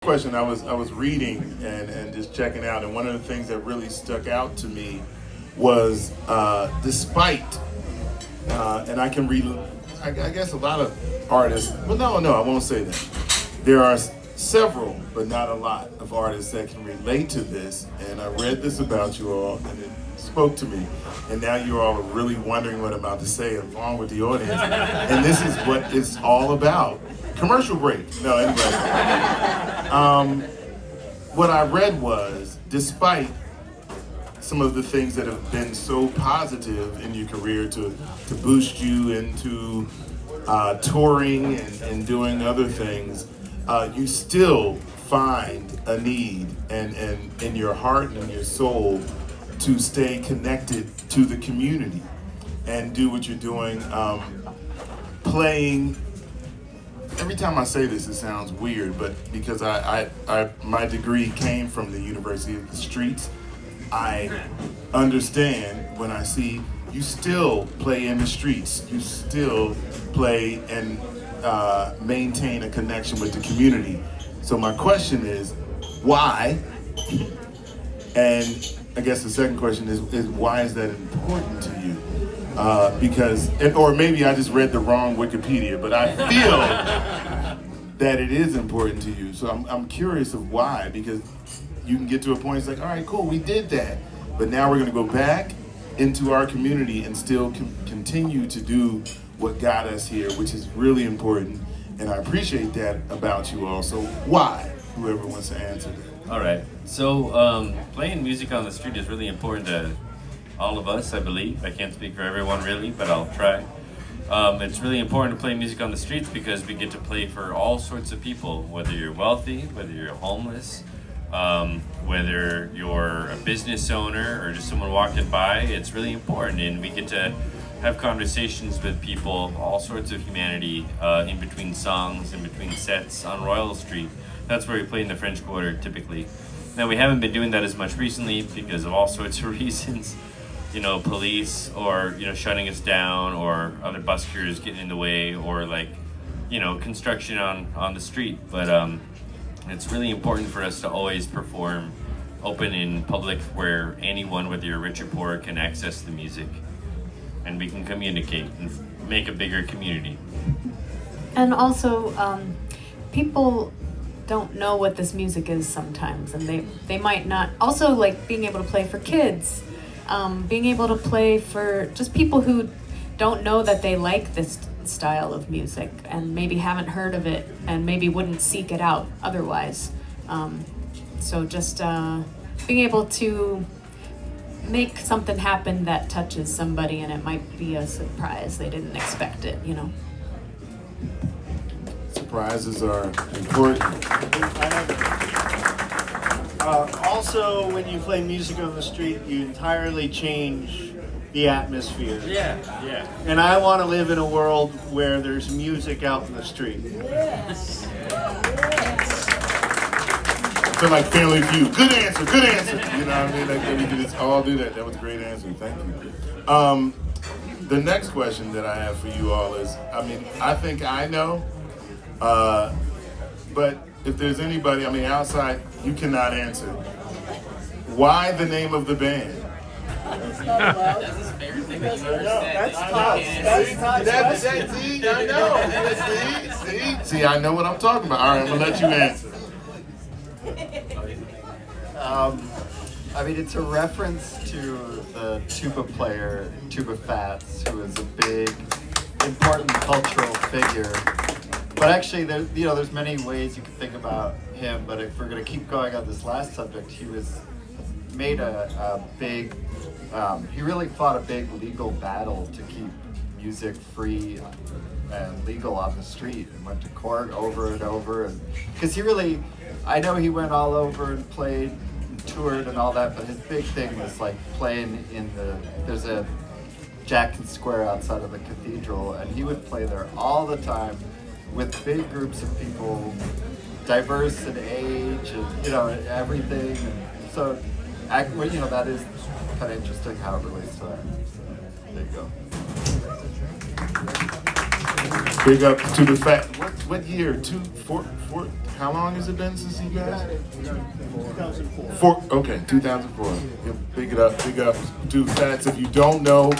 question, I was reading and just checking out, and one of the things that really stuck out to me was despite, and I can read, I guess a lot of artists, well, no, I won't say that. There are several, but not a lot, of artists that can relate to this, and I read this about you all, and it spoke to me, and now you all are really wondering what I'm about to say along with the audience, and this is what it's all about. Commercial break. No, anyway. What I read was, despite some of the things that have been so positive in your career to boost you into touring and doing other things, you still find a need and in your heart and in your soul to stay connected to the community and do what you're doing, playing. Every time I say this, it sounds weird, but because my degree came from the University of the Streets, I understand when I see you still play in the streets, you still play and maintain a connection with the community. So my question is, why? And I guess the second question is why is that important to you? Because, or maybe I just read the wrong Wikipedia, but I feel that it is important to you. So I'm curious of why, because you can get to a point, it's like, all right, cool, we did that. But now we're gonna go back into our community and still continue to do what got us here, which is really important. And I appreciate that about you all. So why? Whoever wants to answer that. All right. So playing music on the street is really important to all of us, I believe. I can't speak for everyone really, but I'll try. It's really important to play music on the streets because we get to play for all sorts of people, whether you're wealthy, whether you're homeless, whether you're a business owner or just someone walking by. It's really important, and we get to have conversations with people, all sorts of humanity, in between songs, in between sets on Royal Street. That's where we play in the French Quarter typically. Now we haven't been doing that as much recently because of all sorts of reasons. You know, police or, you know, shutting us down, or other buskers getting in the way, or like, you know, construction on the street. But it's really important for us to always perform open in public where anyone, whether you're rich or poor, can access the music. And we can communicate and make a bigger community. And also, people don't know what this music is sometimes, and they might not. Also, like being able to play for kids, being able to play for just people who don't know that they like this style of music and maybe haven't heard of it and maybe wouldn't seek it out otherwise. So just being able to make something happen that touches somebody, and it might be a surprise. They didn't expect it, you know. Surprises are important. Also, when you play music on the street, you entirely change the atmosphere. Yeah. And I want to live in a world where there's music out in the street. I feel like Family Feud. Good answer. You know what I mean? Like, we could just all do that. That was a great answer. Thank you. The next question that I have for you all is, I mean, I think I know, but if there's anybody, I mean, outside, you cannot answer. Why the name of the band? That's a favorite thing that you've ever said. That's See, I know. See, I know what I'm talking about. All right, I'm gonna let you answer. I mean, it's a reference to the tuba player, Tuba Fats, who is a big, important cultural figure. But actually, there's many ways you can think about him. But if we're going to keep going on this last subject, he made a big. He really fought a big legal battle to keep music free and legal on the street, and went to court over and over. And because I know he went all over and played and toured and all that, but his big thing was like playing there's a Jackson Square outside of the cathedral, and he would play there all the time with big groups of people, diverse in age and, you know, everything. And so, you know, that is kind of interesting how it relates to that. So, there you go. Big up to the fact. what year? Four, how long has it been since you guys? 2004. Okay, 2004. Yeah, big up to Fats. If you don't know, you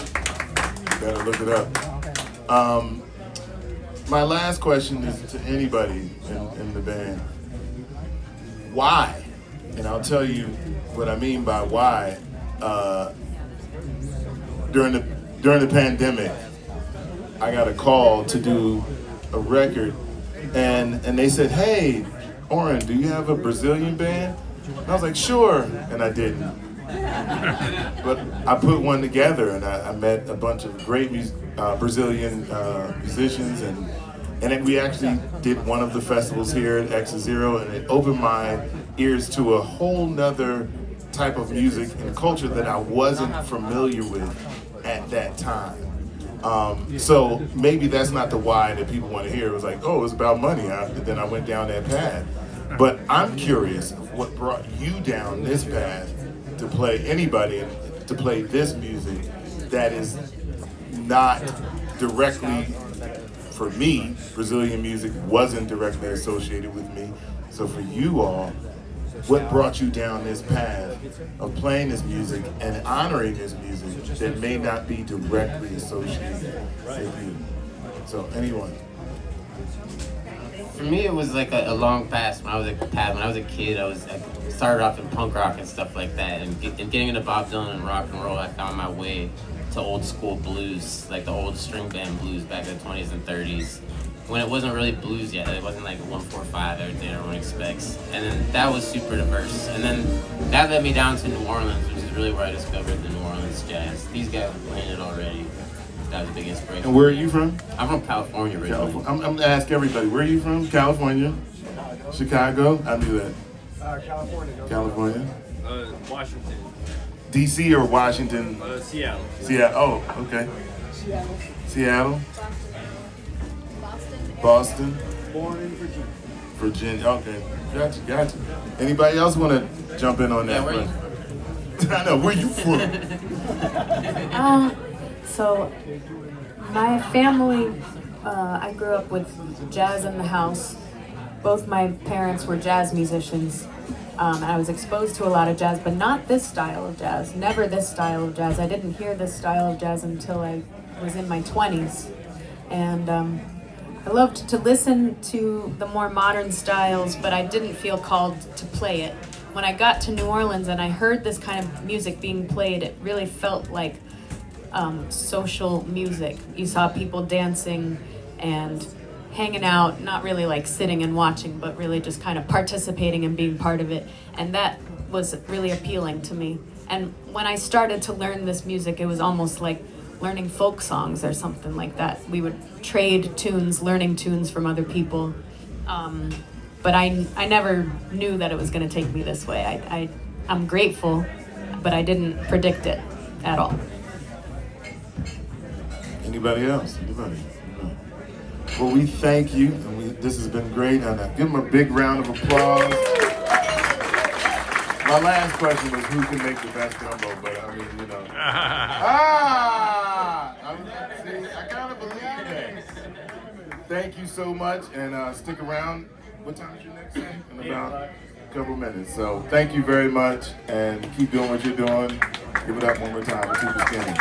better look it up. My last question is to anybody in the band. Why? And I'll tell you what I mean by why. During the pandemic, I got a call to do a record, and they said, "Hey, Orrin, do you have a Brazilian band?" And I was like, "Sure," and I didn't. But I put one together, and I met a bunch of great Brazilian musicians, and then we actually did one of the festivals here at X0, and it opened my ears to a whole nother type of music and culture that I wasn't familiar with at that time. So maybe that's not the why that people want to hear. It was like, oh, it's about money. Then I went down that path. But I'm curious what brought you down this path to play to play this music that is not directly, for me, Brazilian music wasn't directly associated with me. So for you all, what brought you down this path of playing this music and honoring this music that may not be directly associated with you? So anyone? For me, it was like a long path. When I was a kid, I started off in punk rock and stuff like that, and getting into Bob Dylan and rock and roll, I found my way to old school blues, like the old string band blues back in the 20s and 30s. When it wasn't really blues yet, it wasn't like 145, everything everyone expects. And then that was super diverse. And then that led me down to New Orleans, which is really where I discovered the New Orleans jazz. These guys were playing it already. That was a big inspiration. And where are you from? I'm from California originally. I'm gonna ask everybody, where are you from? California? Chicago? I knew that. California? Washington. DC or Washington? Seattle. Seattle. Oh, okay. Seattle? Boston? Born in Virginia. Virginia. Okay. Gotcha. Anybody else want to jump in on that? Yeah, where you I know. Where you from? So, my family, I grew up with jazz in the house. Both my parents were jazz musicians. And I was exposed to a lot of jazz, but not this style of jazz. Never this style of jazz. I didn't hear this style of jazz until I was in my 20s. And I loved to listen to the more modern styles, but I didn't feel called to play it. When I got to New Orleans and I heard this kind of music being played, it really felt like social music. You saw people dancing and hanging out, not really like sitting and watching, but really just kind of participating and being part of it. And that was really appealing to me. And when I started to learn this music, it was almost like learning folk songs or something like that. We would trade tunes, learning tunes from other people. But I never knew that it was going to take me this way. I'm grateful, but I didn't predict it at all. Anybody else? Anybody? No. Well, we thank you, and this has been great. And give them a big round of applause. My last question was who can make the best gumbo, but I mean, you know. I gotta believe that. Thank you so much, and stick around. What time is your next thing? In about a couple minutes. So thank you very much, and keep doing what you're doing. Give it up one more time. Tuba Skinny.